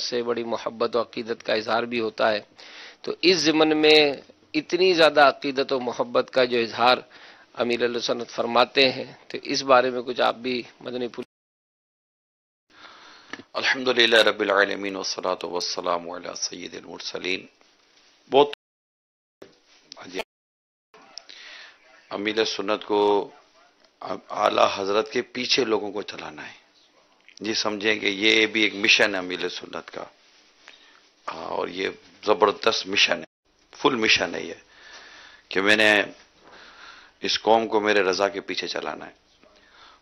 سے بڑی محبت و عقیدت کا اظہار بھی ہوتا ہے، تو اس ضمن میں اتنی زیادہ عقیدت و محبت کا جو اظہار امیر اہل سنت فرماتے ہیں، تو اس بارے میں کچھ آپ بھی مدنی پھول۔ الحمدللہ رب العالمین والصلاة والسلام علی سید المرسلین۔ بہت امیر سنت کو اعلیٰ حضرت کے پیچھے لوگوں کو چلانا ہے، جی سمجھیں کہ یہ بھی ایک مشن ہے امیر سنت کا، اور یہ زبردست مشن ہے، فل مشن ہے یہ، کہ میں نے اس قوم کو میرے رضا کے پیچھے چلانا ہے۔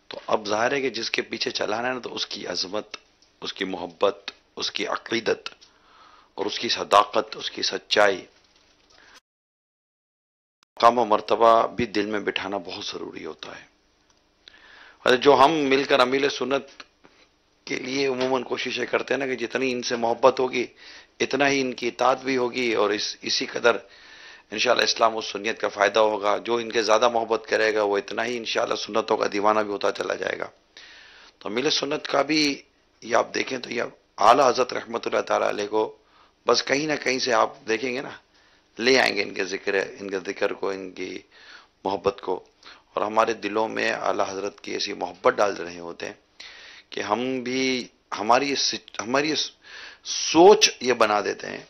تو اب ظاہر ہے کہ جس کے پیچھے چلانا ہے نا، تو اس کی عظمت، اس کی محبت، اس کی عقیدت اور اس کی صداقت، اس کی سچائی، مقام و مرتبہ بھی دل میں بٹھانا بہت ضروری ہوتا ہے۔ جو ہم مل کر امیر سنت کے لیے عموماً کوششیں کرتے ہیں نا، کہ جتنی ان سے محبت ہوگی اتنا ہی ان کی اطاعت بھی ہوگی، اور اسی قدر انشاءاللہ اسلام و سنت کا فائدہ ہوگا۔ جو ان کے زیادہ محبت کرے گا وہ اتنا ہی انشاءاللہ سنتوں کا دیوانہ بھی ہوتا چلا جائے گا۔ تو امیر سنت کا بھی یہ آپ دیکھیں تو یہ اعلیٰ حضرت رحمۃ اللہ تعالیٰ علیہ کو بس کہیں نہ کہیں سے آپ دیکھیں گے نا، لے آئیں گے ان کے ذکر کو، ان کی محبت کو، اور ہمارے دلوں میں اعلیٰ حضرت کی ایسی محبت ڈال رہے ہوتے ہیں کہ ہم بھی ہماری سوچ یہ بنا دیتے ہیں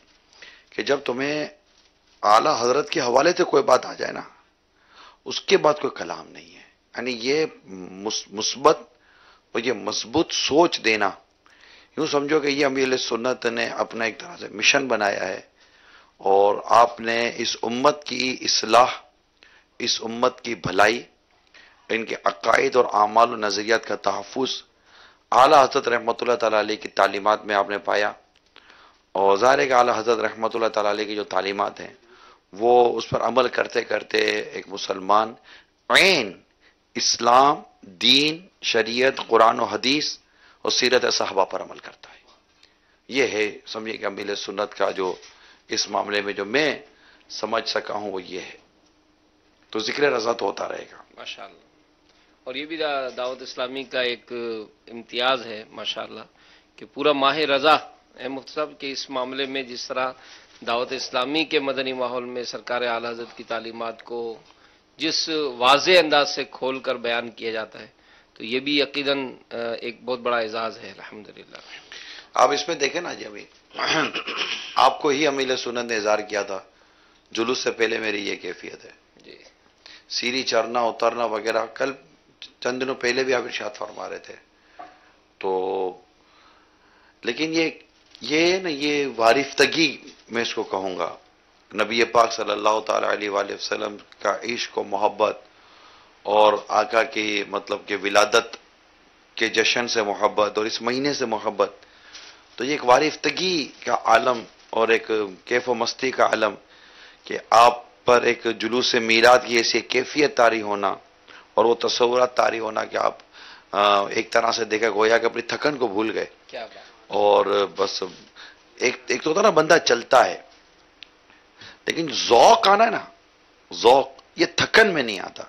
کہ جب تمہیں اعلیٰ حضرت کے حوالے سے کوئی بات آ جائے نا، اس کے بعد کوئی کلام نہیں ہے۔ یعنی یہ مثبت اور یہ مضبوط سوچ دینا، یوں سمجھو کہ یہ امیر سنت نے اپنا ایک طرح سے مشن بنایا ہے، اور آپ نے اس امت کی اصلاح، اس امت کی بھلائی، ان کے عقائد اور اعمال و نظریات کا تحفظ اعلیٰ حضرت رحمۃ اللہ تعالیٰ علیہ کی تعلیمات میں آپ نے پایا۔ اور ظاہر ہے کہ اعلیٰ حضرت رحمۃ اللہ تعالیٰ علیہ کی جو تعلیمات ہیں وہ اس پر عمل کرتے کرتے ایک مسلمان عین اسلام، دین، شریعت، قرآن و حدیث اور سیرت صحابہ پر عمل کرتا ہے۔ یہ ہے سمجھے کہ امیر سنت کا جو اس معاملے میں جو میں سمجھ سکا ہوں وہ یہ ہے۔ تو ذکر رضا تو ہوتا رہے گا ماشاءاللہ، اور یہ بھی دعوت اسلامی کا ایک امتیاز ہے ماشاءاللہ کہ پورا ماہ رضا ہے مفتی صاحب، کہ اس معاملے میں جس طرح دعوت اسلامی کے مدنی ماحول میں سرکار اعلیٰ حضرت کی تعلیمات کو جس واضح انداز سے کھول کر بیان کیا جاتا ہے، تو یہ بھی یقیناً ایک بہت بڑا اعزاز ہے الحمدللہ۔ آپ اس میں دیکھیں نا جی، ابھی آپ کو ہی امیر سنت نے اظہار کیا تھا، جلوس سے پہلے میری یہ کیفیت ہے جی، سیڑھی چڑھنا اترنا وغیرہ، کل چند دنوں پہلے بھی آپ ارشاد فرما رہے تھے۔ تو لیکن یہ نا، یہ وارفتگی میں اس کو کہوں گا، نبی پاک صلی اللہ تعالی علیہ وآلہ وسلم کا عشق و محبت، اور آقا کی مطلب کہ ولادت کے جشن سے محبت اور اس مہینے سے محبت، تو یہ ایک وارفتگی کا عالم اور ایک کیف و مستی کا عالم کہ آپ پر ایک جلوس میلاد کی ایسی کیفیت طاری ہونا، اور وہ تصورات طاری ہونا کہ آپ ایک طرح سے دیکھا گویا کہ اپنی تھکن کو بھول گئے، کیا بات، اور بس ایک تو ہوتا نا بندہ چلتا ہے، لیکن ذوق آنا ہے نا، ذوق یہ تھکن میں نہیں آتا،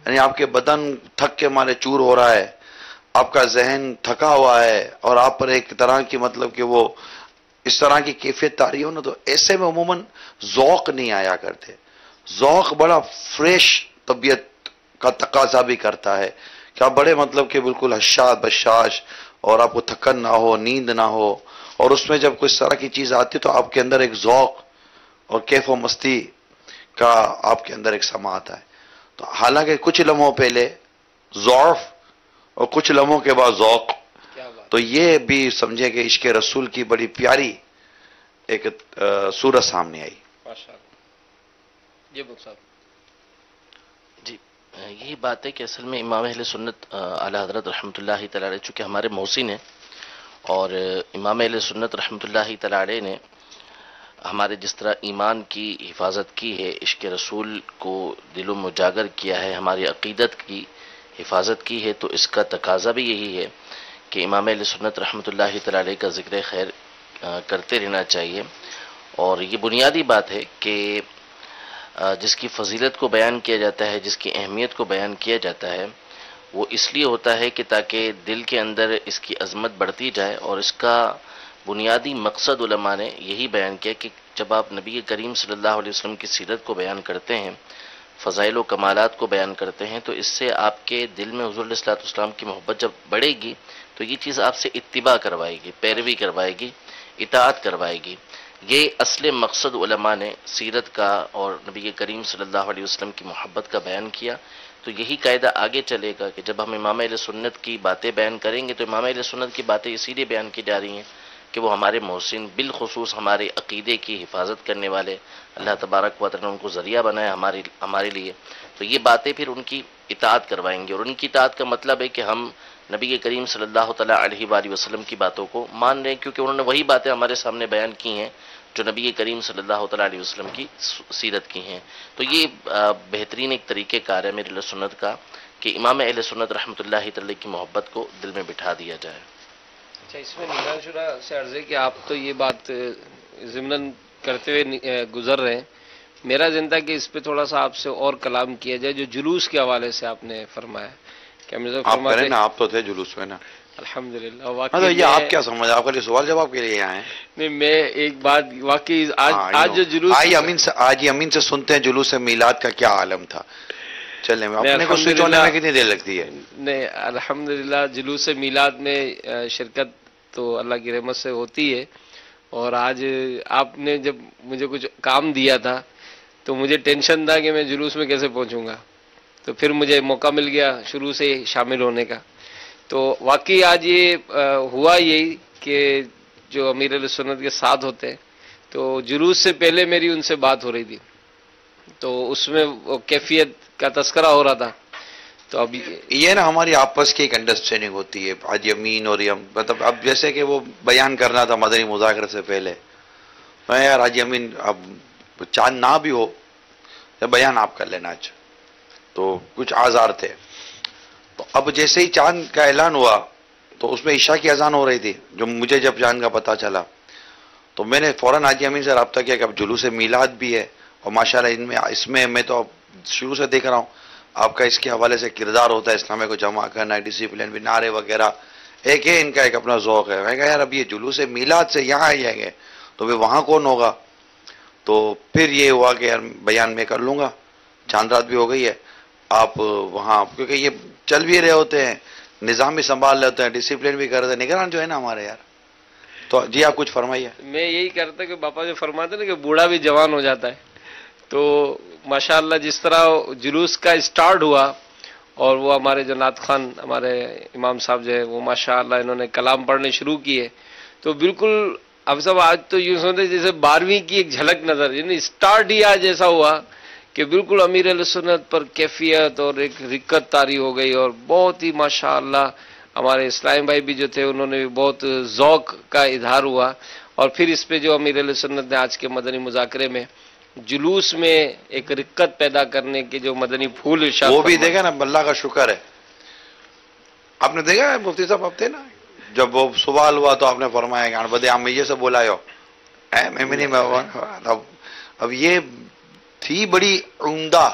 یعنی آپ کے بدن تھک کے مارے چور ہو رہا ہے، آپ کا ذہن تھکا ہوا ہے، اور آپ پر ایک طرح کی مطلب کہ وہ اس طرح کی کیفیت طاری ہو نا، تو ایسے میں عموماً ذوق نہیں آیا کرتے۔ ذوق بڑا فریش طبیعت کا تقاضا بھی کرتا ہے کہ آپ بڑے مطلب کہ بالکل حشاش بشاش، اور آپ کو تھکن نہ ہو، نیند نہ ہو، اور اس میں جب کوئی اس طرح کی چیز آتی تو آپ کے اندر ایک ذوق اور کیف و مستی کا آپ کے اندر ایک سما آتا ہے۔ تو حالانکہ کچھ لمحوں پہلے ضعف اور کچھ لمحوں کے بعد ذوق، کیا بات، تو یہ بھی سمجھے کہ عشق رسول کی بڑی پیاری ایک صورت سامنے آئی۔ ماشاءاللہ۔ جی مفتی صاحب، جی، یہی بات ہے کہ اصل میں امام اہل سنت اعلیٰ حضرت رحمۃ اللہ تعالی علیہ چونکہ ہمارے محسن ہیں، اور امام اہل سنت رحمۃ اللہ تعالی علیہ نے ہمارے جس طرح ایمان کی حفاظت کی ہے، عشق رسول کو دلوں میں اجاگر کیا ہے، ہماری عقیدت کی حفاظت کی ہے، تو اس کا تقاضا بھی یہی ہے کہ امام اہل سنت رحمۃ اللہ تعالی علیہ کا ذکر خیر کرتے رہنا چاہیے۔ اور یہ بنیادی بات ہے کہ جس کی فضیلت کو بیان کیا جاتا ہے، جس کی اہمیت کو بیان کیا جاتا ہے، وہ اس لیے ہوتا ہے کہ تاکہ دل کے اندر اس کی عظمت بڑھتی جائے اور اس کا بنیادی مقصد علماء نے یہی بیان کیا کہ جب آپ نبی کریم صلی اللہ علیہ وسلم کی سیرت کو بیان کرتے ہیں، فضائل و کمالات کو بیان کرتے ہیں، تو اس سے آپ کے دل میں حضور علیہ الصلوۃ والسلام کی محبت جب بڑھے گی تو یہ چیز آپ سے اتباع کروائے گی، پیروی کروائے گی، اطاعت کروائے گی۔ یہ اصل مقصد علماء نے سیرت کا اور نبی کریم صلی اللہ علیہ وسلم کی محبت کا بیان کیا۔ تو یہی قاعدہ آگے چلے گا کہ جب ہم امام اہل سنت کی باتیں بیان کریں گے تو امام اہل سنت کی باتیں اسی لیے بیان کی جا رہی ہیں کہ وہ ہمارے محسن، بالخصوص ہمارے عقیدے کی حفاظت کرنے والے، اللہ تبارک و تعالیٰ نے ان کو ذریعہ بنایا ہمارے لیے، تو یہ باتیں پھر ان کی اطاعت کروائیں گے۔ اور ان کی اطاعت کا مطلب ہے کہ ہم نبی کریم صلی اللہ تعالیٰ علیہ وآلہ وسلم کی باتوں کو مان رہے ہیں، کیونکہ انہوں نے وہی باتیں ہمارے سامنے بیان کی ہیں جو نبی کریم صلی اللہ تعالیٰ علیہ وسلم کی سیرت کی ہیں۔ تو یہ بہترین ایک طریقہ کار ہے میرے اہل سنت کا کہ امام اہل سنت رحمۃ اللہ تعالیٰ کی محبت کو دل میں بٹھا دیا جائے۔ اچھا، اس میں نگران شورا سے عرض ہے کہ آپ تو یہ بات ضمناً کرتے ہوئے گزر رہے ہیں، میرا زندہ کہ اس پہ تھوڑا سا آپ سے اور کلام کیا جائے جو جلوس کے حوالے سے آپ نے فرمایا کہ ہم آپ کریں نا، آپ تو تھے جلوس میں نا۔ الحمدللہ۔ واقعی یہ آپ کیا سمجھ، آپ کے سوال جواب کے لیے آئے ہیں؟ نہیں، میں ایک بات واقعی آج جو جلوس آج امین سے سنتے ہیں جلوس میلاد کا کیا عالم تھا۔ چلیں، اپنے کو سوئچ ہونے میں کتنی دیر لگتی ہے؟ نہیں، الحمدللہ جلوس میلاد میں شرکت تو اللہ کی رحمت سے ہوتی ہے، اور آج آپ نے جب مجھے کچھ کام دیا تھا تو مجھے ٹینشن تھا کہ میں جلوس میں کیسے پہنچوں گا، تو پھر مجھے موقع مل گیا شروع سے شامل ہونے کا۔ تو واقعی آج یہ ہوا یہی کہ جو امیر علیہ سنت کے ساتھ ہوتے ہیں تو جلوس سے پہلے میری ان سے بات ہو رہی تھی، تو اس میں وہ کیفیت کا تذکرہ ہو رہا تھا۔ تو اب یہ نا ہماری آپس کی ایک انڈرسٹینڈنگ ہوتی ہے حاجی امین اور مطلب اب جیسے کہ وہ بیان کرنا تھا مدنی مذاکرے سے پہلے، میں یار حاجی امین اب چاند نہ بھی ہو بیان آپ کر لینا آج، تو کچھ آزار تھے۔ تو اب جیسے ہی چاند کا اعلان ہوا تو اس میں عشاء کی اذان ہو رہی تھی، جو مجھے جب چاند کا پتہ چلا تو میں نے فوراً حاجی امین سے رابطہ کیا کہ اب جلوس میلاد بھی ہے، اور ماشاءاللہ اس میں میں تو شروع سے دیکھ رہا ہوں آپ کا اس کے حوالے سے کردار ہوتا ہے، اسلامیہ کو جمع کرنا، ڈسپلن بھی، نعرے وغیرہ، ایک ہے ان کا ایک اپنا ذوق ہے۔ میں کہا یار اب یہ جلوس میلاد سے یہاں آ جائیں گے تو پھر وہاں کون ہوگا؟ تو پھر یہ ہوا کہ یار بیان میں کر لوں گا، چاند رات بھی ہو گئی ہے، آپ وہاں کیونکہ یہ چل بھی رہے ہوتے ہیں، نظام بھی سنبھال رہے ہوتے ہیں، ڈسپلن بھی کر رہے ہیں، نگران جو ہے نا ہمارے یار۔ تو جی آپ کچھ فرمائیے۔ میں یہی کرتا کہ باپا جو فرماتے نا کہ بوڑھا بھی جوان ہو جاتا ہے، تو ماشاءاللہ جس طرح جلوس کا اسٹارٹ ہوا اور وہ ہمارے جو نعت خوان ہمارے امام صاحب جو ہے وہ ماشاءاللہ انہوں نے کلام پڑھنے شروع کیے، تو بالکل اب سب آج تو یوں سمجھتے جیسے 12ویں کی ایک جھلک نظر، یعنی اسٹارٹ ہی آج ایسا ہوا کہ بالکل امیر علیہ سنت پر کیفیت اور ایک رکت طاری ہو گئی، اور بہت ہی ماشاءاللہ ہمارے اسلام بھائی بھی جو تھے انہوں نے بھی بہت ذوق کا اظہار ہوا، اور پھر اس پہ جو امیر علیہ سنت نے آج کے مدنی مذاکرے میں جلوس میں ایک رکت پیدا کرنے کے جو مدنی پھول ارشاد وہ بھی دیکھا نا، اللہ کا شکر ہے۔ آپ نے دیکھا ہے مفتی صاحب آپ تھے نا جب وہ سوال ہوا تو آپ نے فرمایا کہ بدے عام یہ سے بولا ہو، اب یہ تھی بڑی عمدہ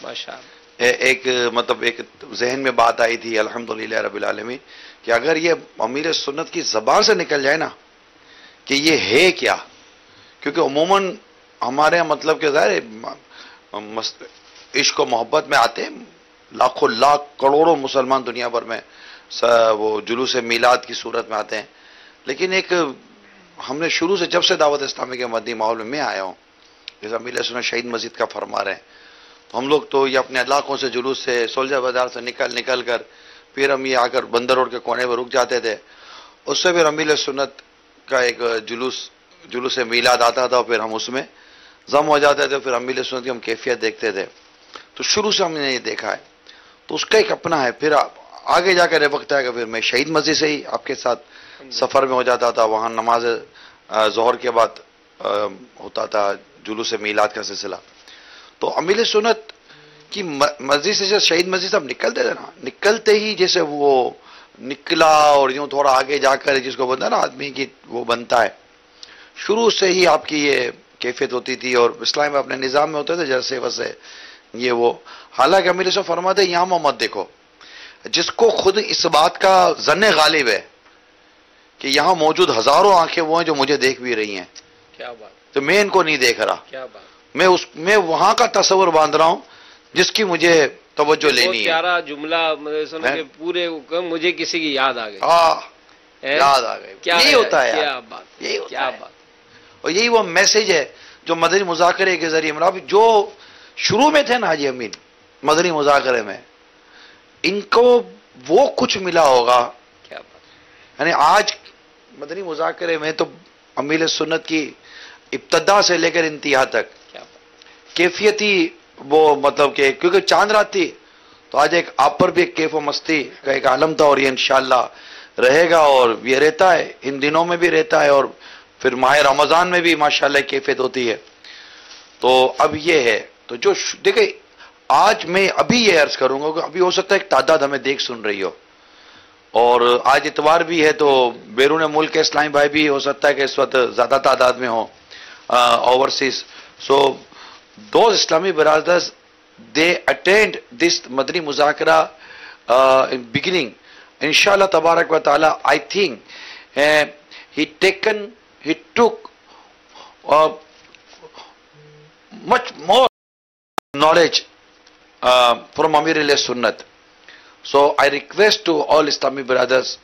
ماشاءاللہ ایک مطلب ایک ذہن میں بات آئی تھی الحمدللہ رب العالمین کہ اگر یہ امیر سنت کی زبان سے نکل جائے نا کہ یہ ہے کیا، کیونکہ عموماً ہمارے یہاں مطلب کہ ظاہر عشق و محبت میں آتے ہیں لاکھوں لاکھ کروڑوں مسلمان دنیا بھر میں وہ جلوس میلاد کی صورت میں آتے ہیں، لیکن ایک ہم نے شروع سے جب سے دعوت اسلامی کے مدنی ماحول میں آیا ہوں، جیسا امیر سنت شہید مسجد کا فرما رہے ہیں، تو ہم لوگ تو یہ اپنے علاقوں سے جلوس سے سولجر بازار سے نکل کر پھر ہم یہ آ کر بندر روڈ کے کونے میں رک جاتے تھے، اس سے پھر امیر سنت کا ایک جلوس میلاد آتا تھا، پھر ہم اس میں ضم ہو جاتے تھے، پھر امیر سنت کی ہم کیفیت دیکھتے تھے، تو شروع سے ہم نے یہ دیکھا ہے، تو اس کا ایک اپنا ہے۔ پھر آگے جا کر وقت ہے کہ پھر میں شہید مسجد سے ہی آپ کے ساتھ سفر میں ہو جاتا تھا، وہاں نماز ظہر کے بعد ہوتا تھا جلوس میلاد کا سلسلہ۔ تو امیر سنت کی مسجد سے جب شہید مسجد سے ہم نکلتے تھے نا، نکلتے ہی جیسے وہ نکلا اور یوں تھوڑا آگے جا کر جس کو بنتا ہے نا آدمی کی وہ بنتا ہے، شروع سے ہی آپ کی یہ کیفیت ہوتی تھی، اور اسلام میں اپنے نظام میں ہوتے تھے جیسے ویسے یہ وہ۔ حالانکہ امیر صاحب فرماتے ہیں یہاں مت دیکھو، جس کو خود اس بات کا ظن غالب ہے کہ یہاں موجود ہزاروں آنکھیں وہ ہیں جو مجھے دیکھ بھی رہی ہیں، کیا بات، تو میں ان کو نہیں دیکھ رہا، کیا بات، میں وہاں کا تصور باندھ رہا ہوں جس کی مجھے توجہ بہت لینی ہے۔ پیارا جملہ، سن کے پورے مجھے کسی کی یاد آ گئی، یاد آ گئی، یہی ہوتا ہے کیا یار، بات، یہی ہوتا کیا ہے، بات، اور یہی وہ میسج ہے جو مدنی مذاکرے کے ذریعے جو شروع میں تھے نا حاجی امین مدنی مذاکرے میں، ان کو وہ کچھ ملا ہوگا، کیا بات، یعنی آج مدنی مذاکرے میں تو امیل سنت کی ابتدا سے لے کر انتہا تک کیا بات، کیفیتی وہ مطلب کہ کیونکہ چاند رات تھی تو آج ایک آپ پر بھی ایک کیف و مستی کا ایک عالم تھا، اور یہ انشاءاللہ رہے گا، اور یہ رہتا ہے، ان دنوں میں بھی رہتا ہے، اور پھر ماہ رمضان میں بھی ماشاءاللہ کیفیت ہوتی ہے۔ تو اب یہ ہے، تو جو دیکھیں آج میں ابھی یہ عرض کروں گا کہ ابھی ہو سکتا ہے ایک تعداد ہمیں دیکھ سن رہی ہو، اور آج اتوار بھی ہے تو بیرون ملک کے اسلامی بھائی بھی ہو سکتا ہے کہ اس وقت زیادہ تعداد میں ہوں اوورسیز. سو دوز اسلامی brothers they attend this Madani مذاکرہ in beginning. Inshallah tabarak wa ta'ala, I think he took much more knowledge from Amir al-Sunnat. So I request to all Islamic brothers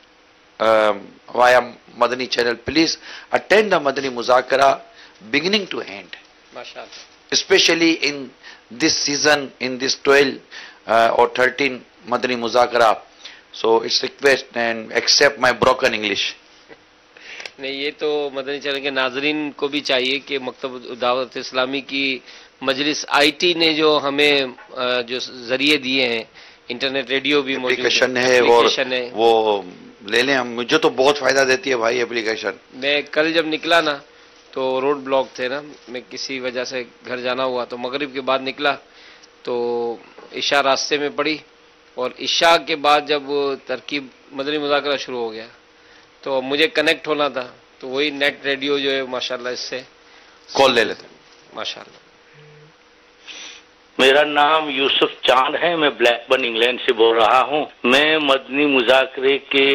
via Madani channel, please attend the Madani Muzakara beginning to end. MashaAllah. Especially in this season, in this 12 or 13 Madani Muzakara. So it's request and accept my broken English. نہیں یہ تو مدنی channel کے ناظرین کو بھی چاہیے کہ مکتب دعوت اسلامی کی مجلس آئی ٹی نے جو ہمیں جو ذریعے دیے ہیں، انٹرنیٹ ریڈیو بھی موجود اپلیکیشن ہے، اور وہ لے لیں، مجھے تو بہت فائدہ دیتی ہے بھائی اپلیکیشن. میں کل جب نکلا نا تو روڈ بلاک تھے نا، میں کسی وجہ سے گھر جانا ہوا تو مغرب کے بعد نکلا تو عشاء راستے میں پڑی، اور عشاء کے بعد جب ترکیب مدنی مذاکرہ شروع ہو گیا تو مجھے کنیکٹ ہونا تھا، تو وہی نیٹ ریڈیو جو ہے ماشاءاللہ اس سے کال لے لیتے ہیں. ماشاءاللہ. میرا نام یوسف چاند ہے، میں بلیک برن انگلینڈ سے بول رہا ہوں. میں مدنی مذاکرے کے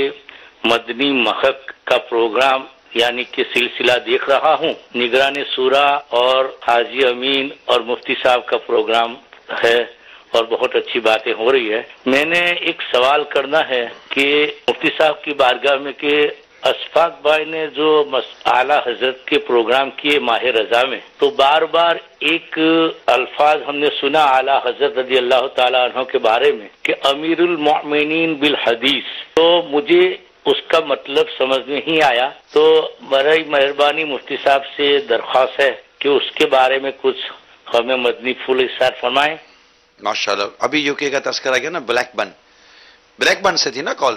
مدنی محق کا پروگرام یعنی کہ سلسلہ دیکھ رہا ہوں. نگران سورہ اور حاجی امین اور مفتی صاحب کا پروگرام ہے اور بہت اچھی باتیں ہو رہی ہے. میں نے ایک سوال کرنا ہے کہ مفتی صاحب کی بارگاہ میں کہ اشفاق بھائی نے جو اعلیٰ حضرت کے پروگرام کیے ماہ رضا میں، تو بار بار ایک الفاظ ہم نے سنا اعلیٰ حضرت رضی اللہ تعالیٰ عنہ کے بارے میں کہ امیر المؤمنین بالحدیث، تو مجھے اس کا مطلب سمجھ میں ہی آیا. تو برائے مہربانی مفتی صاحب سے درخواست ہے کہ اس کے بارے میں کچھ ہمیں مدنی پھول ارشاد فرمائیں. ماشاءاللہ. ابھی یو کے کا تذکرہ کیا نا، بلیک بن سے تھی نا کال.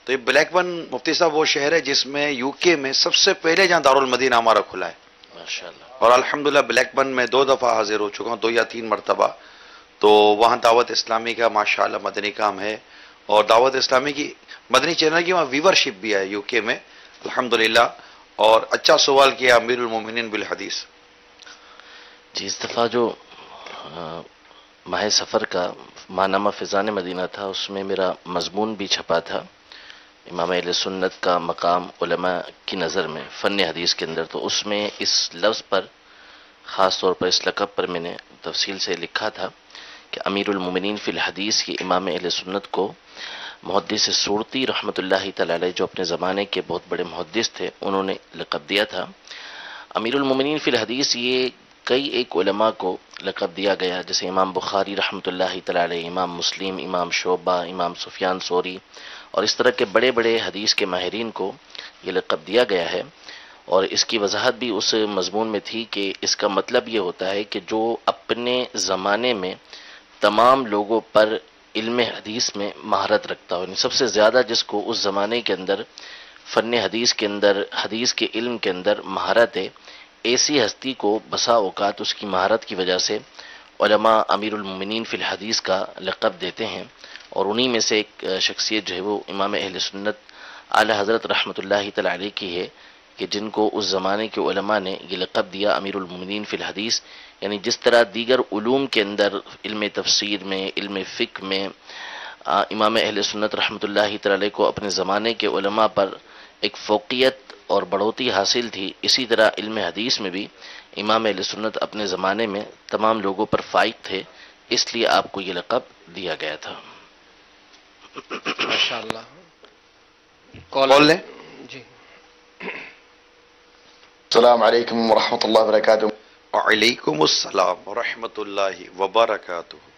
تو یہ بلیک بن مفتی صاحب وہ شہر ہے جس میں یو کے میں سب سے پہلے جہاں دارالمدینہ ہمارا کھلا ہے ماشاءاللہ. اور الحمدللہ بلیک بن میں 2 دفعہ حاضر ہو چکا ہوں، 2 یا 3 مرتبہ. تو وہاں دعوت اسلامی کا ماشاءاللہ مدنی کام ہے، اور دعوت اسلامی کی مدنی چینل کی وہاں ویورشپ بھی ہے یو کے میں الحمدللہ. اور اچھا سوال کیا امیر المومنین بالحدیث. جی اس دفعہ جو ماہ سفر کا ماہنامہ فیضان مدینہ تھا، اس میں میرا مضمون بھی چھپا تھا امام اہل سنت کا مقام علماء کی نظر میں فن حدیث کے اندر. تو اس میں اس لفظ پر خاص طور پر اس لقب پر میں نے تفصیل سے لکھا تھا کہ امیر المومنین فی الحدیث کی امام اہل سنت کو محدث سورتی رحمۃ اللہ تعالی علیہ جو اپنے زمانے کے بہت بڑے محدث تھے انہوں نے لقب دیا تھا. امیر المومنین فی الحدیث یہ کئی ایک علماء کو لقب دیا گیا، جیسے امام بخاری رحمۃ اللہ تعالی علیہ، امام مسلم، امام شعبہ، امام سفیان ثوری، اور اس طرح کے بڑے بڑے حدیث کے ماہرین کو یہ لقب دیا گیا ہے. اور اس کی وضاحت بھی اس مضمون میں تھی کہ اس کا مطلب یہ ہوتا ہے کہ جو اپنے زمانے میں تمام لوگوں پر علم حدیث میں مہارت رکھتا ہو، یعنی سب سے زیادہ جس کو اس زمانے کے اندر فن حدیث کے اندر حدیث کے علم کے اندر مہارت ہے، ایسی ہستی کو بسا اوقات اس کی مہارت کی وجہ سے علماء امیر المومنین فی الحدیث کا لقب دیتے ہیں. اور انہی میں سے ایک شخصیت جو ہے وہ امام اہل سنت اعلی حضرت رحمۃ اللہ تعالی علیہ کی ہے کہ جن کو اس زمانے کے علماء نے یہ لقب دیا امیر المومنین فی الحدیث. یعنی جس طرح دیگر علوم کے اندر علم تفسیر میں، علم فقہ میں امام اہل سنت رحمۃ اللہ تعالی علیہ کو اپنے زمانے کے علماء پر ایک فوقیت اور بڑھوتری حاصل تھی، اسی طرح علم حدیث میں بھی امام اہل سنت اپنے زمانے میں تمام لوگوں پر فائق تھے، اس لیے آپ کو یہ لقب دیا گیا تھا۔ ماشاءاللہ۔ کال لیں۔ جی السلام علیکم ورحمۃ اللہ وبرکاتہ۔ وعلیکم السلام ورحمۃ اللہ وبرکاتہ۔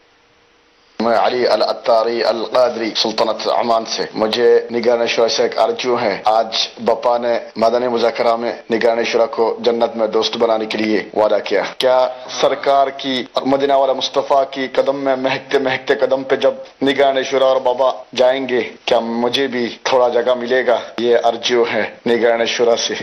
میں علی العطاری القادری سلطنت عمان سے، مجھے نگران شورا سے ایک ارجو ہے۔ آج بپا نے مدنی مذاکرہ میں نگران شورا کو جنت میں دوست بنانے کے لیے وعدہ کیا، کیا سرکار کی اور مدینہ والا مصطفیٰ کی قدم میں مہکتے مہکتے قدم پہ جب نگران شورا اور بابا جائیں گے، کیا مجھے بھی تھوڑا جگہ ملے گا؟ یہ ارجو ہے نگران شورا سے۔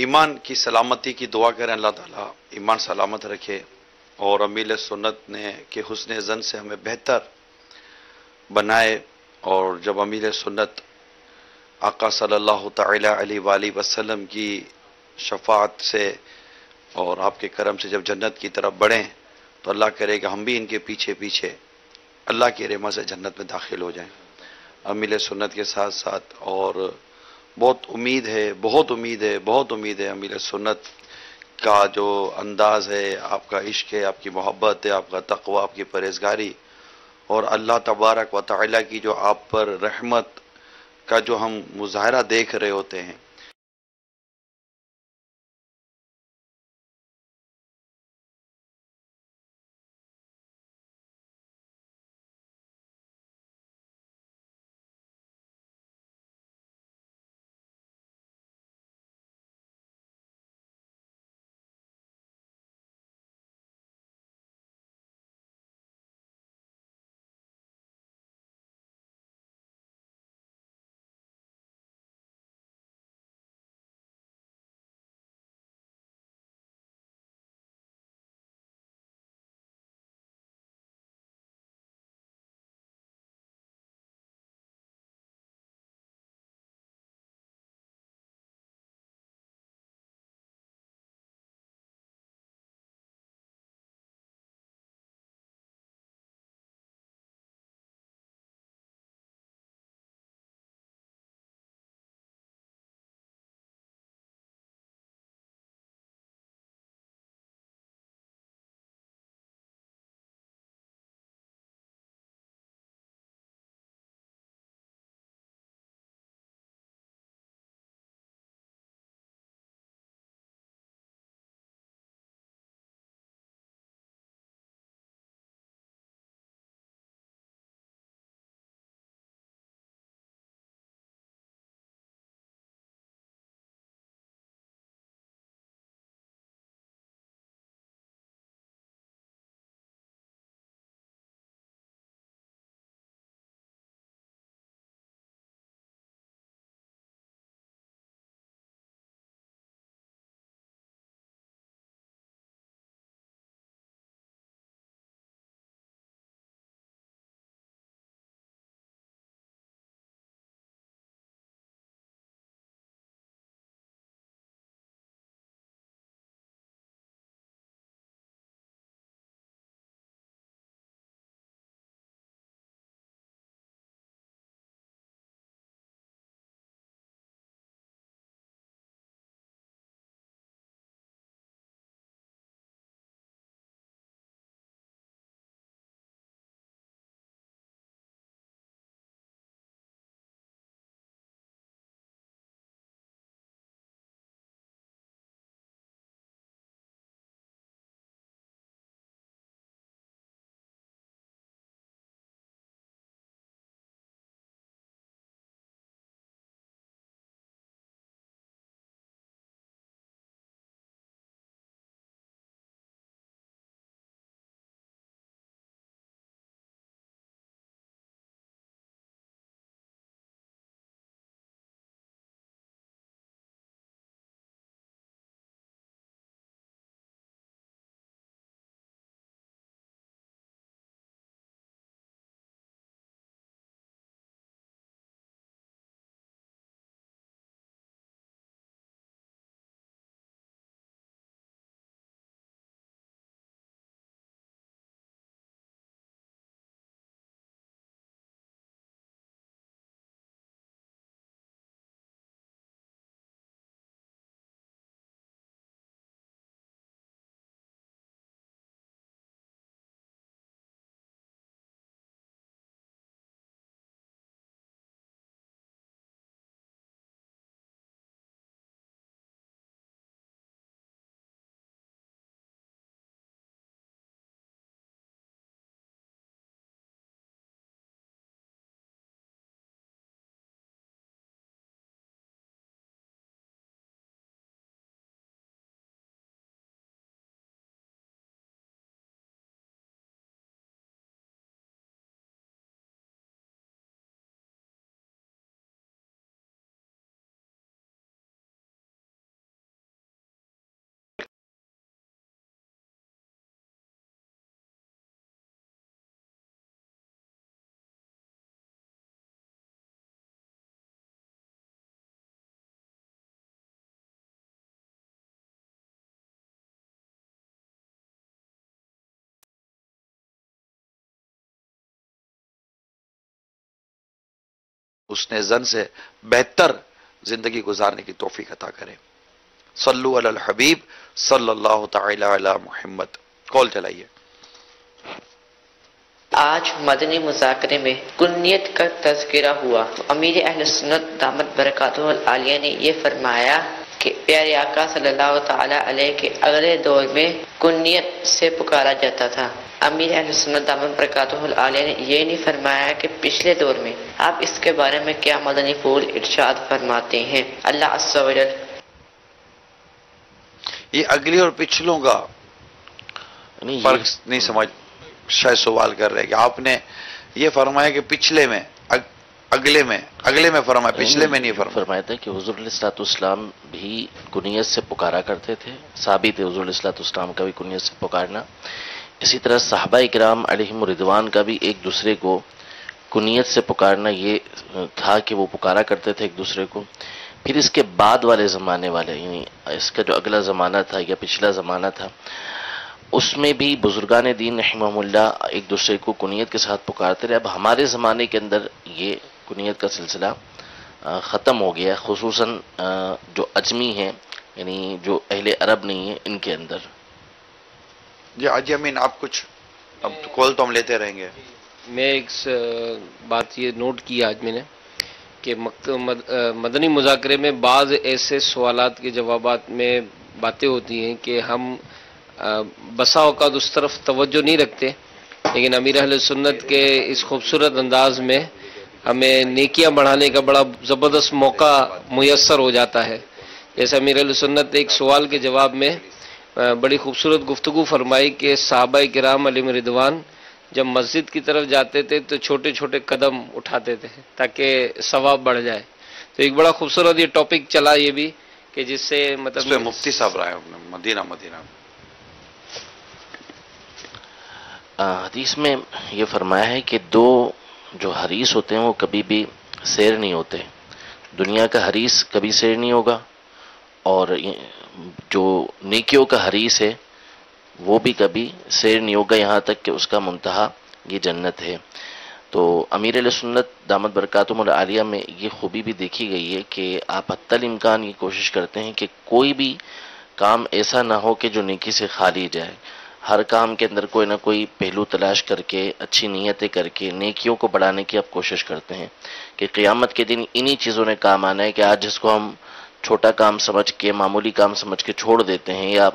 ایمان کی سلامتی کی دعا کریں، اللہ تعالیٰ ایمان سلامت رکھے اور امیل سنت نے کہ حسن زن سے ہمیں بہتر بنائے، اور جب امیل سنت آقا صلی اللہ تعالی علیہ وآلہ وسلم کی شفاعت سے اور آپ کے کرم سے جب جنت کی طرف بڑھیں تو اللہ کرے کہ ہم بھی ان کے پیچھے پیچھے اللہ کی رحمت سے جنت میں داخل ہو جائیں امیل سنت کے ساتھ ساتھ۔ اور بہت امید ہے، بہت امید ہے، بہت امید ہے امیل سنت کا جو انداز ہے، آپ کا عشق ہے، آپ کی محبت ہے، آپ کا تقوی، آپ کی پرہیزگاری، اور اللہ تبارک و تعالی کی جو آپ پر رحمت کا جو ہم مظاہرہ دیکھ رہے ہوتے ہیں، حسن زن سے بہتر زندگی گزارنے کی توفیق عطا کرے. صلو علی الحبیب صلی اللہ تعالی علی محمد. کال چلائیے. آج مدنی مذاکرے میں کنیت کا تذکرہ ہوا تو امیر اہل سنت دامت برکاتہ العالیہ نے یہ فرمایا کہ پیارے آقا صلی اللہ تعالی علیہ کے اگلے دور میں کنیت سے پکارا جاتا تھا. امیر اہل سنت دامت برکاتہ العالیہ نے یہ نہیں فرمایا کہ پچھلے دور میں. آپ اس کے بارے میں کیا مدنی پھول ارشاد فرماتے ہیں؟ اللہ عز و جل. یہ اگلی اور پچھلوں کا فرق نہیں سمجھ شاید سوال کر رہے کہ آپ نے یہ فرمایا کہ پچھلے میں اگلے میں فرمایا, پچھلے میں نہیں فرمایا تھا کہ حضور علیہ الصلوۃ والسلام بھی کنیت سے پکارا کرتے تھے. ثابت ہے حضور علیہ الصلوۃ والسلام کا بھی کنیت سے پکارنا. اسی طرح صحابہ کرام علیہم رضوان کا بھی ایک دوسرے کو کنیت سے پکارنا یہ تھا کہ وہ پکارا کرتے تھے ایک دوسرے کو. پھر اس کے بعد والے زمانے والے, یعنی اس کا جو اگلا زمانہ تھا یا پچھلا زمانہ تھا, اس میں بھی بزرگان دین رحمہم اللہ ایک دوسرے کو کنیت کے ساتھ پکارتے رہے. اب ہمارے زمانے کے اندر یہ کنیت کا سلسلہ ختم ہو گیا, خصوصاً جو اجمی ہیں یعنی جو اہل عرب نہیں ہیں ان کے اندر. جی حاجی امین آپ کچھ, اب کال تو ہم لیتے رہیں گے. میں ایک بات یہ نوٹ کی آج میں نے کہ مدنی مذاکرے میں بعض ایسے سوالات کے جوابات میں باتیں ہوتی ہیں کہ ہم بسا اوقات اس طرف توجہ نہیں رکھتے, لیکن امیر اہل سنت کے اس خوبصورت انداز میں ہمیں نیکیاں بڑھانے کا بڑا زبردست موقع میسر ہو جاتا ہے. جیسے امیر اہل سنت نے ایک سوال کے جواب میں بڑی خوبصورت گفتگو فرمائی کہ صحابہ کرام علیہم رضوان جب مسجد کی طرف جاتے تھے تو چھوٹے چھوٹے قدم اٹھاتے تھے تاکہ ثواب بڑھ جائے. تو ایک بڑا خوبصورت یہ ٹاپک چلا یہ بھی کہ جس سے مطلب مفتی صاحب رائے مدینہ حدیث میں یہ فرمایا ہے کہ دو جو حریص ہوتے ہیں وہ کبھی بھی سیر نہیں ہوتے. دنیا کا حریص کبھی سیر نہیں ہوگا, اور جو نیکیوں کا حریص ہے وہ بھی کبھی سیر نہیں ہوگا, یہاں تک کہ اس کا منتہا یہ جنت ہے. تو امیر علیہ سنت دامت برکاتہم العالیہ میں یہ خوبی بھی دیکھی گئی ہے کہ آپ حتی الامکان یہ کوشش کرتے ہیں کہ کوئی بھی کام ایسا نہ ہو کہ جو نیکی سے خالی جائے. ہر کام کے اندر کوئی نہ کوئی پہلو تلاش کر کے, اچھی نیتیں کر کے نیکیوں کو بڑھانے کی آپ کوشش کرتے ہیں کہ قیامت کے دن انہی چیزوں نے کام آنا ہے کہ آج جس کو ہم چھوٹا کام سمجھ کے, معمولی کام سمجھ کے چھوڑ دیتے ہیں یا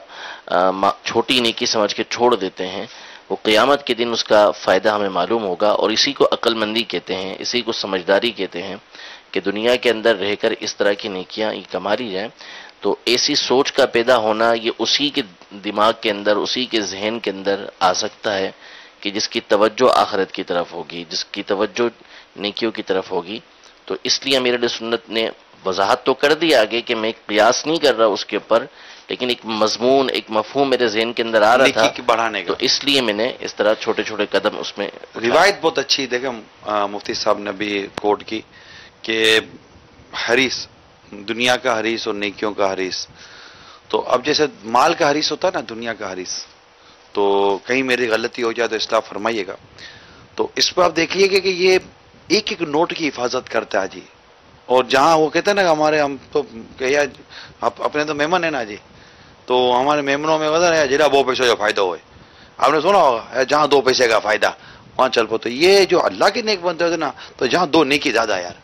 چھوٹی نیکی سمجھ کے چھوڑ دیتے ہیں, وہ قیامت کے دن اس کا فائدہ ہمیں معلوم ہوگا. اور اسی کو عقل مندی کہتے ہیں, اسی کو سمجھداری کہتے ہیں کہ دنیا کے اندر رہ کر اس طرح کی نیکیاں کما لی جائیں. تو ایسی سوچ کا پیدا ہونا یہ اسی کے دماغ کے اندر, اسی کے ذہن کے اندر آ سکتا ہے کہ جس کی توجہ آخرت کی طرف ہوگی, جس کی توجہ نیکیوں کی طرف ہوگی. تو اس لیے امیر علیہ سنت نے وضاحت تو کر دی آگے کہ میں قیاس نہیں کر رہا اس کے اوپر, لیکن ایک مضمون, ایک مفہوم میرے ذہن کے اندر آ رہا تھا بڑھانے کا, تو اس لیے میں نے اس طرح چھوٹے چھوٹے قدم اس میں. روایت بہت اچھی دیکھیں مفتی صاحب نے بھی کوٹ کی کہ حریص, دنیا کا حریص اور نیکیوں کا حریص. تو اب جیسے مال کا حریص ہوتا ہے نا, دنیا کا حریص, تو کہیں میری غلطی ہو جائے تو اصلاح فرمائیے گا. تو اس پہ آپ دیکھیے کہ یہ ایک ایک نوٹ کی حفاظت کرتا ہے جی. اور جہاں وہ کہتے ہیں نا کہ ہمارے, ہم تو کہیا اپنے تو مہمان ہیں نا جی, تو ہمارے مہمانوں میں وزن ہے جرا دو پیسوں کا فائدہ ہوئے. آپ نے سنا ہوگا جہاں دو پیسے کا فائدہ وہاں چل پو. تو یہ جو اللہ کے نیک بنتے ہوتے نا, تو جہاں دو نیکی زیادہ ہے یار.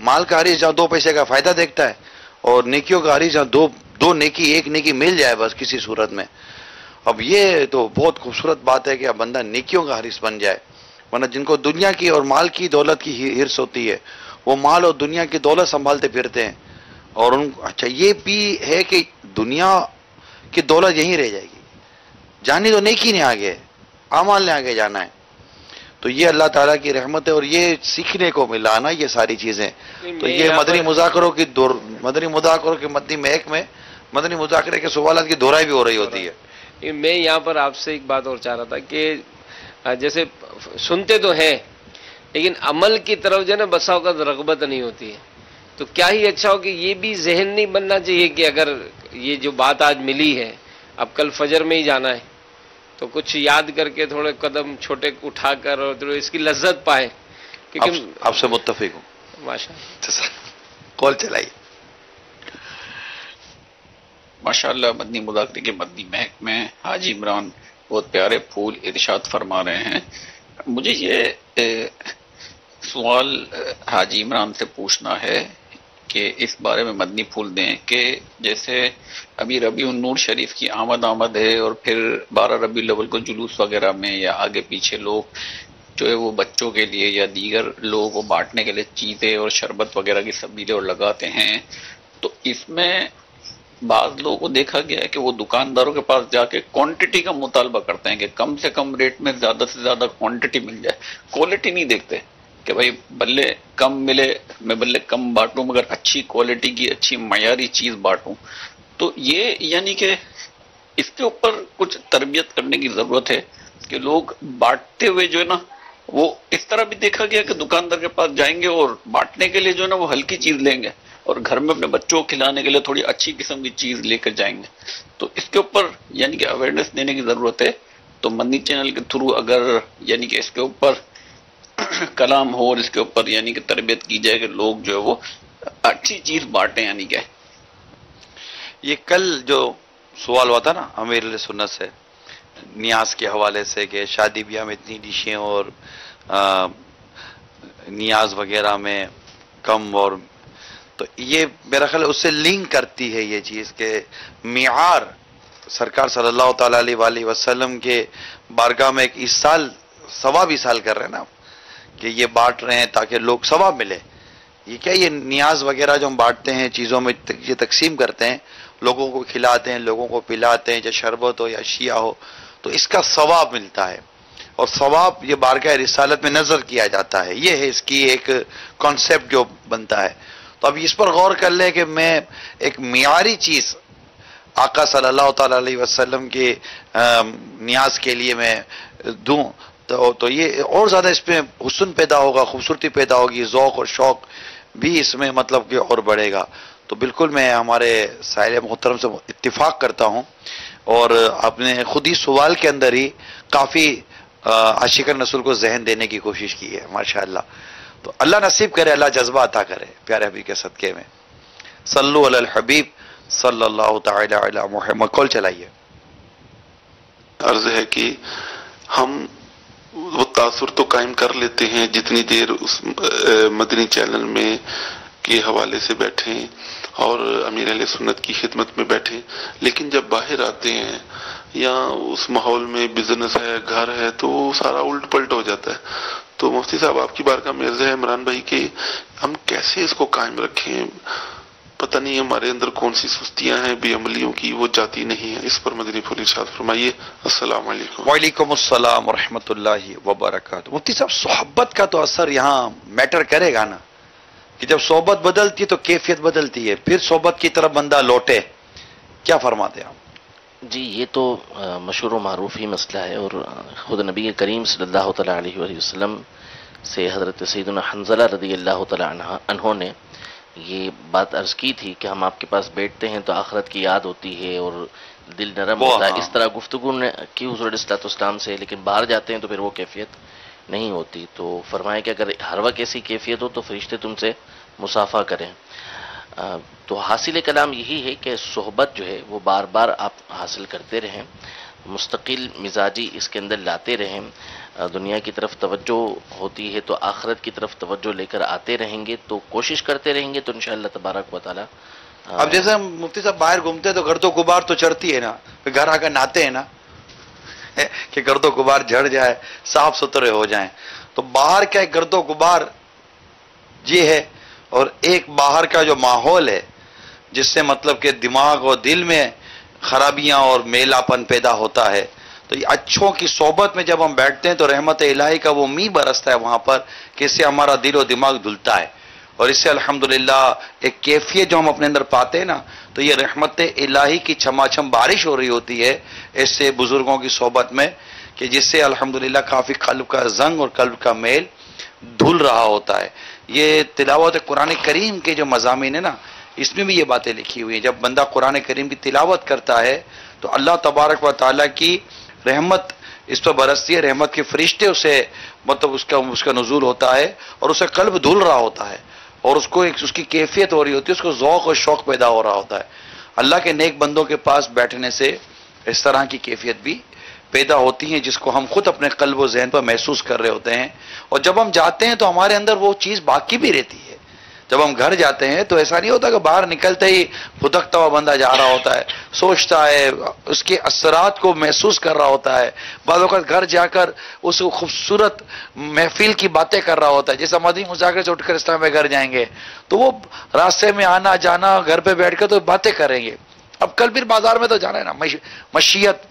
مال کا حریص جہاں دو پیسے کا فائدہ دیکھتا ہے, اور نیکیوں کا حریص جہاں دو نیکی, ایک نیکی مل جائے بس کسی صورت میں. اب یہ تو بہت خوبصورت بات ہے کہ اب بندہ نیکیوں کا حریص بن جائے. ورنہ جن کو دنیا کی اور مال کی دولت کی ہرس ہوتی ہے وہ مال اور دنیا کی دولت سنبھالتے پھرتے ہیں, اور ان اچھا یہ بھی ہے کہ دنیا کی دولت یہیں رہ جائے گی, جانی تو نیکی نے آگے, اعمال نے آگے جانا ہے. تو یہ اللہ تعالیٰ کی رحمت ہے, اور یہ سیکھنے کو ملا نا یہ ساری چیزیں. تو یہ مدنی مذاکروں کی مدنی مہک میں مدنی مذاکرے کے سوالات کی دہرائی بھی ہو رہی ہوتی ہے. میں یہاں پر آپ سے ایک بات اور چاہ رہا تھا کہ جیسے سنتے تو ہیں لیکن عمل کی طرف جو ہے نا بسا اوقات رغبت نہیں ہوتی ہے. تو کیا ہی اچھا ہو کہ یہ بھی ذہن نہیں بننا چاہیے کہ اگر یہ جو بات آج ملی ہے, اب کل فجر میں ہی جانا ہے, تو کچھ یاد کر کے تھوڑے قدم چھوٹے اٹھا کر اور اس کی لذت پائے. کیونکہ آپ سے متفق ہوں. ماشاء اللہ. کال چلائیے. ماشاءاللہ مدنی مذاکرے کے مدنی مہک میں حاجی عمران بہت پیارے پھول ارشاد فرما رہے ہیں. مجھے یہ سوال حاجی عمران سے پوچھنا ہے کہ اس بارے میں مدنی پھول دیں کہ جیسے ابھی ربیع النور شریف کی آمد ہے اور پھر 12 ربیع الاول کو جلوس وغیرہ میں یا آگے پیچھے لوگ جو ہے وہ بچوں کے لیے یا دیگر لوگوں کو بانٹنے کے لیے چیزیں اور شربت وغیرہ کی سبیلیں اور لگاتے ہیں. تو اس میں بعض لوگوں کو دیکھا گیا ہے کہ وہ دکانداروں کے پاس جا کے کوانٹٹی کا مطالبہ کرتے ہیں کہ کم سے کم ریٹ میں زیادہ سے زیادہ کوانٹٹی مل جائے. کوالٹی نہیں دیکھتے کہ بھائی بلے کم ملے میں بلے کم بانٹوں مگر اچھی کوالٹی کی اچھی معیاری چیز بانٹوں. تو یہ یعنی کہ اس کے اوپر کچھ تربیت کرنے کی ضرورت ہے کہ لوگ بانٹتے ہوئے جو ہے نا وہ اس طرح بھی دیکھا گیا کہ دکاندار کے پاس جائیں گے اور بانٹنے کے لیے جو ہے نا وہ ہلکی چیز لیں گے اور گھر میں اپنے بچوں کو کھلانے کے لیے تھوڑی اچھی قسم کی چیز لے کر جائیں گے. تو اس کے اوپر یعنی کہ اویئرنیس دینے کی ضرورت ہے. تو مدنی چینل کے تھرو اگر یعنی کہ اس کے اوپر کلام ہو اور اس کے اوپر یعنی کہ تربیت کی جائے کہ لوگ جو ہے وہ اچھی چیز بانٹیں. یعنی کہ یہ کل جو سوال ہوا تھا نا امیر علیہ سنت سے نیاز کے حوالے سے کہ شادی بیاہ میں اتنی ڈشیں اور نیاز وغیرہ میں کم، اور تو یہ میرا خیال اس سے لنک کرتی ہے یہ چیز کہ معیار سرکار صلی اللہ تعالی علیہ وآلہ وسلم کے بارگاہ میں ایک ایصال ثواب ایصال کر رہے ہیں نا کہ یہ بانٹ رہے ہیں تاکہ لوگ ثواب ملے. یہ کیا یہ نیاز وغیرہ جو ہم بانٹتے ہیں چیزوں میں یہ تقسیم کرتے ہیں، لوگوں کو کھلاتے ہیں، لوگوں کو پلاتے ہیں، چاہے شربت ہو یا شیعہ ہو، تو اس کا ثواب ملتا ہے اور ثواب یہ بارگاہ رسالت میں نظر کیا جاتا ہے. یہ ہے اس کی ایک کانسیپٹ جو بنتا ہے. تو اب اس پر غور کر لیں کہ میں ایک معیاری چیز آقا صلی اللہ تعالی علیہ وسلم کے نیاز کے لیے میں دوں تو یہ اور زیادہ اس میں حسن پیدا ہوگا، خوبصورتی پیدا ہوگی، ذوق اور شوق بھی اس میں مطلب کہ اور بڑھے گا. تو بالکل میں ہمارے سائل محترم سے اتفاق کرتا ہوں اور آپ نے خود ہی سوال کے اندر ہی کافی عاشقان رسول کو ذہن دینے کی کوشش کی ہے ماشاءاللہ. تو اللہ نصیب کرے، اللہ جذبہ عطا کرے پیارے حبیب کے صدقے میں. صلو علی الحبیب صلی اللہ تعالی علی محمد. کال چلائیے. عرض ہے کہ ہم وہ تاثر تو قائم کر لیتے ہیں جتنی دیر اس مدنی چینل میں کے حوالے سے بیٹھیں اور امیر اہل سنت کی خدمت میں بیٹھیں، لیکن جب باہر آتے ہیں یا اس ماحول میں بزنس ہے، گھر ہے، تو وہ سارا الٹ پلٹ ہو جاتا ہے. تو مفتی صاحب آپ کی بارگاہ میں عرض ہے عمران بھائی کہ ہم کیسے اس کو قائم رکھیں؟ پتہ نہیں ہمارے اندر کون سی سستیاں ہیں بے عملیوں کی، وہ جاتی نہیں ہیں. اس پر مدنی پھول ارشاد فرمائیے. السلام علیکم. وعلیکم السلام ورحمۃ اللہ وبرکاتہ. مفتی صاحب صحبت کا تو اثر یہاں میٹر کرے گا نا کہ جب صحبت بدلتی تو کیفیت بدلتی ہے، پھر صحبت کی طرف بندہ لوٹے. کیا فرماتے ہیں آپ؟ جی یہ تو مشہور و معروف ہی مسئلہ ہے، اور خود نبی کریم صلی اللہ تعالیٰ علیہ وآلہ وسلم سے حضرت سیدنا حنظلہ رضی اللہ تعالیٰ عنہ نے یہ بات عرض کی تھی کہ ہم آپ کے پاس بیٹھتے ہیں تو آخرت کی یاد ہوتی ہے اور دل نرم ہوتا ہے. اس طرح گفتگو نے کی حضور علیہ الصلوۃ والسلام سے، لیکن باہر جاتے ہیں تو پھر وہ کیفیت نہیں ہوتی. تو فرمایا کہ اگر ہر وقت ایسی کیفیت ہو تو فرشتے تم سے مصافحہ کریں. تو حاصل کلام یہی ہے کہ صحبت جو ہے وہ بار بار آپ حاصل کرتے رہیں، مستقل مزاجی اس کے اندر لاتے رہیں. دنیا کی طرف توجہ ہوتی ہے تو آخرت کی طرف توجہ لے کر آتے رہیں گے، تو کوشش کرتے رہیں گے تو انشاءاللہ تبارک و تعالی. اب جیسے ہم مفتی صاحب باہر گھومتے ہیں تو گرد و غبار تو چڑھتی ہے نا، پھر گھر آ کر نہاتے ہیں نا کہ گرد و غبار جھڑ جائے، صاف ستھرے ہو جائیں. تو باہر کا ایک گرد و غبار یہ ہے اور ایک باہر کا جو ماحول ہے جس سے مطلب کہ دماغ اور دل میں خرابیاں اور میلاپن پیدا ہوتا ہے. تو یہ اچھوں کی صحبت میں جب ہم بیٹھتے ہیں تو رحمت الہی کا وہ می برستا ہے وہاں پر کہ اس سے ہمارا دل و دماغ دھلتا ہے، اور اس سے الحمدللہ ایک کیفیت جو ہم اپنے اندر پاتے ہیں نا، تو یہ رحمت الہی کی چھما چھم بارش ہو رہی ہوتی ہے اس سے بزرگوں کی صحبت میں، کہ جس سے الحمدللہ کافی قلب کا زنگ اور قلب کا میل دھل رہا ہوتا ہے. یہ تلاوت قرآن کریم کے جو مضامین ہیں نا، اس میں بھی یہ باتیں لکھی ہوئی ہیں. جب بندہ قرآن کریم کی تلاوت کرتا ہے تو اللہ تبارک و تعالیٰ کی رحمت اس پر برستی ہے، رحمت کے فرشتے اسے مطلب اس کا نزول ہوتا ہے اور اسے قلب دھل رہا ہوتا ہے اور اس کو اس کی کیفیت ہو رہی ہوتی ہے، اس کو ذوق اور شوق پیدا ہو رہا ہوتا ہے۔ اللہ کے نیک بندوں کے پاس بیٹھنے سے اس طرح کی کیفیت بھی پیدا ہوتی ہیں جس کو ہم خود اپنے قلب و ذہن پر محسوس کر رہے ہوتے ہیں، اور جب ہم جاتے ہیں تو ہمارے اندر وہ چیز باقی بھی رہتی ہے۔ جب ہم گھر جاتے ہیں تو ایسا نہیں ہوتا کہ باہر نکلتے ہی پھدکتا ہوا بندہ جا رہا ہوتا ہے، سوچتا ہے، اس کے اثرات کو محسوس کر رہا ہوتا ہے، بعض اوقات گھر جا کر اس خوبصورت محفل کی باتیں کر رہا ہوتا ہے۔ جیسا مدنی مذاکرے سے اٹھ کر اسلام میں گھر جائیں گے تو وہ راستے میں آنا جانا، گھر پہ بیٹھ کر تو باتیں کریں گے۔ اب کل پھر بازار میں تو جانا ہے نا، مشیت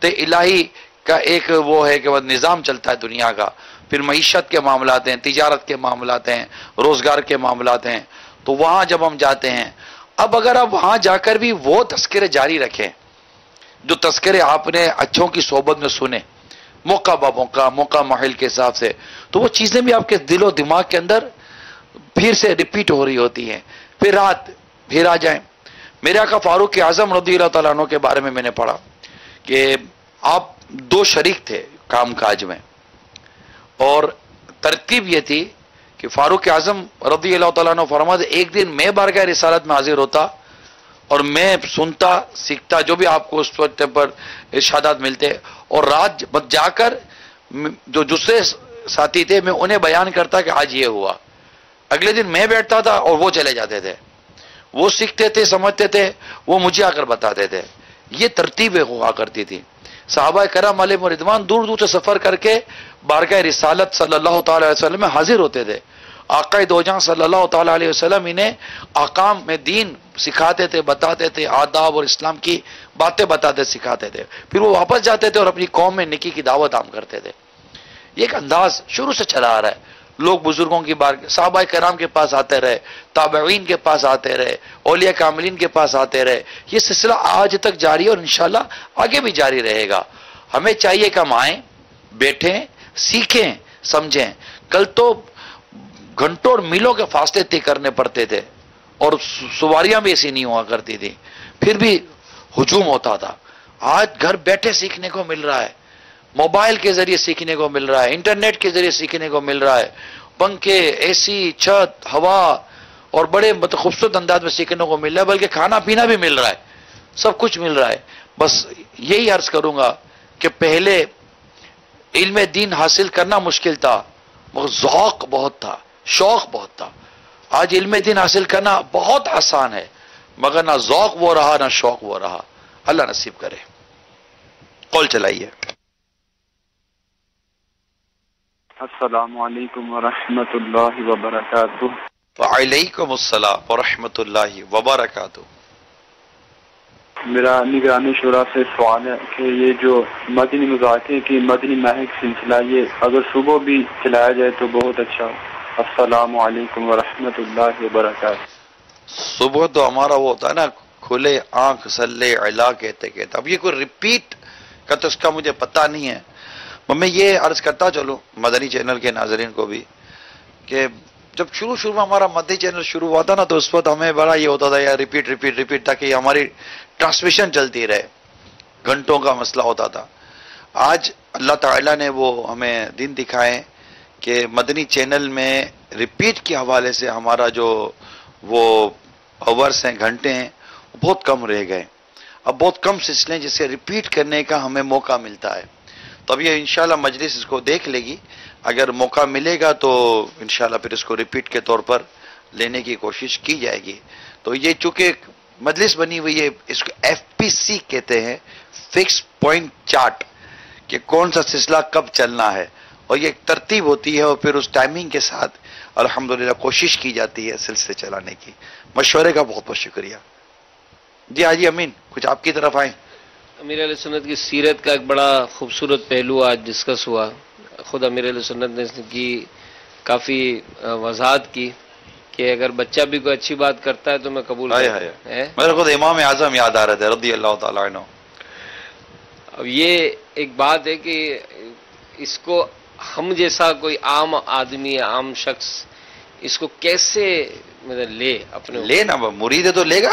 الہی کا ایک وہ ہے کہ وہ نظام چلتا ہے دنیا کا، پھر معیشت کے معاملات ہیں، تجارت کے معاملات ہیں، روزگار کے معاملات ہیں، تو وہاں جب ہم جاتے ہیں، اب اگر آپ وہاں جا کر بھی وہ تذکرے جاری رکھیں جو تذکرے آپ نے اچھوں کی صحبت میں سنے، موقع با موقع محل کے حساب سے، تو وہ چیزیں بھی آپ کے دل و دماغ کے اندر پھر سے ریپیٹ ہو رہی ہوتی ہیں، پھر رات پھر آ جائیں۔ میرے آقا فاروق اعظم رضی اللہ تعالیٰ عنہ کے بارے میں نے پڑھا کہ آپ دو شریک تھے کام کاج میں، اور ترتیب یہ تھی کہ فاروق اعظم رضی اللہ تعالیٰ عنہ فرماتے ایک دن میں بارگاہ رسالت میں حاضر ہوتا اور میں سنتا سیکھتا جو بھی آپ کو اس وقت پر ارشادات ملتے، اور رات جا کر جو دوسرے ساتھی تھے میں انہیں بیان کرتا کہ آج یہ ہوا، اگلے دن میں بیٹھتا تھا اور وہ چلے جاتے تھے، وہ سیکھتے تھے سمجھتے تھے، وہ مجھے آ کر بتاتے تھے۔ یہ ترتیب ہوا کرتی تھی۔ صحابہ کرام علیہ رضوان دور دور سے سفر کر کے بارگاہ رسالت صلی اللہ تعالی علیہ وسلم میں حاضر ہوتے تھے۔ آقا دو جہاں صلی اللہ تعالی علیہ وسلم انہیں احکام میں دین سکھاتے تھے، بتاتے تھے، آداب اور اسلام کی باتیں بتاتے سکھاتے تھے، پھر وہ واپس جاتے تھے اور اپنی قوم میں نیکی کی دعوت عام کرتے تھے۔ یہ ایک انداز شروع سے چلا آ رہا ہے۔ لوگ بزرگوں کی بار صحابہ کرام کے پاس آتے رہے، تابعین کے پاس آتے رہے، اولیاء کاملین کے پاس آتے رہے، یہ سلسلہ آج تک جاری ہے اور انشاءاللہ آگے بھی جاری رہے گا۔ ہمیں چاہیے کہ ہم آئیں، بیٹھیں، سیکھیں، سمجھیں۔ کل تو گھنٹوں اور میلوں کے فاصلے طے کرنے پڑتے تھے اور سواریاں بھی ایسی نہیں ہوا کرتی تھی، پھر بھی ہجوم ہوتا تھا۔ آج گھر بیٹھے سیکھنے کو مل رہا ہے، موبائل کے ذریعے سیکھنے کو مل رہا ہے، انٹرنیٹ کے ذریعے سیکھنے کو مل رہا ہے، پنکھے، اے سی، چھت، ہوا اور بڑے خوبصورت انداز میں سیکھنے کو مل رہا ہے، بلکہ کھانا پینا بھی مل رہا ہے، سب کچھ مل رہا ہے۔ بس یہی عرض کروں گا کہ پہلے علم دین حاصل کرنا مشکل تھا، مگر ذوق بہت تھا، شوق بہت تھا۔ آج علم دین حاصل کرنا بہت آسان ہے، مگر نہ ذوق وہ رہا نہ شوق وہ رہا۔ اللہ نصیب کرے۔ قول چلائیے۔ السلام علیکم ورحمۃ اللہ وبرکاتہ۔ وعلیکم السلام ورحمۃ اللہ وبرکاتہ۔ میرا نگرانی شورا سے سوال ہے کہ یہ جو مدنی مذاکرے کی مدنی مہک سلسلہ یہ اگر صبح بھی چلایا جائے تو بہت اچھا۔ السلام علیکم ورحمۃ اللہ وبرکاتہ۔ صبح تو ہمارا وہ ہوتا ہے نا، کھلے آنکھ صلی علی کہتے کہتے، اب یہ کوئی ریپیٹ کا تو اس کا مجھے پتہ نہیں ہے۔ میں یہ عرض کرتا چلوں مدنی چینل کے ناظرین کو بھی کہ جب شروع میں ہمارا مدنی چینل شروع ہوا تھا نا تو اس وقت ہمیں بڑا یہ ہوتا تھا یار ریپیٹ تاکہ ہماری ٹرانسمیشن چلتی رہے، گھنٹوں کا مسئلہ ہوتا تھا۔ آج اللہ تعالیٰ نے وہ ہمیں دن دکھائے کہ مدنی چینل میں ریپیٹ کے حوالے سے ہمارا جو وہ آورس ہیں، گھنٹے ہیں، بہت کم رہ گئے۔ اب بہت کم سلسلے جسے ریپیٹ کرنے کا ہمیں موقع ملتا ہے، تو اب یہ انشاءاللہ مجلس اس کو دیکھ لے گی، اگر موقع ملے گا تو انشاءاللہ پھر اس کو ریپیٹ کے طور پر لینے کی کوشش کی جائے گی۔ تو یہ چونکہ مجلس بنی ہوئی ہے، اس کو ایف پی سی کہتے ہیں، فکس پوائنٹ چارٹ، کہ کون سا سلسلہ کب چلنا ہے، اور یہ ایک ترتیب ہوتی ہے اور پھر اس ٹائمنگ کے ساتھ الحمدللہ کوشش کی جاتی ہے سلسلے چلانے کی۔ مشورے کا بہت بہت شکریہ۔ جی حاجی امین، کچھ آپ کی طرف آئیں۔ امیر علیہ سنت کی سیرت کا ایک بڑا خوبصورت پہلو آج ڈسکس ہوا۔ خود امیر علیہ سنت نے اس کی کافی وضاحت کی کہ اگر بچہ بھی کوئی اچھی بات کرتا ہے تو میں قبول کرتا ہوں۔ میرے خود امام اعظم یاد آ رہے تھے رضی اللہ تعالیٰ عنہ۔ اب یہ ایک بات ہے کہ اس کو ہم جیسا کوئی عام آدمی، عام شخص اس کو کیسے لے اپنے لے نا، مرید ہے تو لے گا،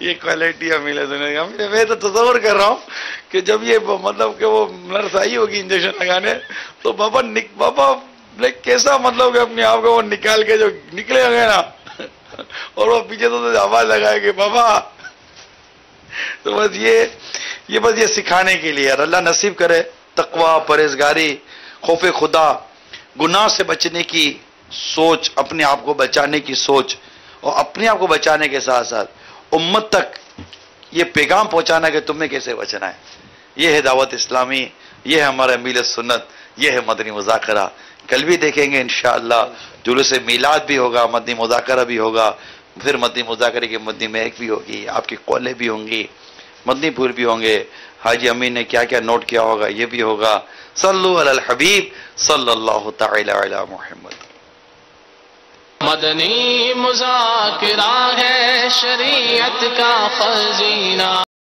یہ کوالٹی امیل سنت کی. میں تو تصور کر رہا ہوں کہ جب یہ مطلب کہ وہ نرس آئی ہوگی انجیکشن لگانے تو بابا کیسا مطلب کہ اپنے آپ کو وہ نکال کے جو نکلے گئے نا اور وہ پیچھے تو آواز لگائے کہ بابا. تو بس یہ سکھانے کے لیے. اور اللہ نصیب کرے تقوی، پرہیزگاری، خوف خدا، گناہ سے بچنے کی سوچ، اپنے آپ کو بچانے کی سوچ، اور اپنے آپ کو بچانے کے ساتھ ساتھ امت تک یہ پیغام پہنچانا کہ تم نے کیسے بچنا ہے. یہ ہے دعوت اسلامی، یہ ہے ہمارا میلاد سنت، یہ ہے مدنی مذاکرہ. کل بھی دیکھیں گے انشاءاللہ جلوس میلاد بھی ہوگا، مدنی مذاکرہ بھی ہوگا، پھر مدنی مذاکرے کی مدنی مہک بھی ہوگی، آپ کی قولیں بھی ہوں گی، مدنی پھول بھی ہوں گے. حاجی امین نے کیا کیا نوٹ کیا ہوگا یہ بھی ہوگا. صلو علی الحبیب صلی اللہ تعالی علی محمد. مدنی مذاکرہ ہے شریعت کا خزینہ.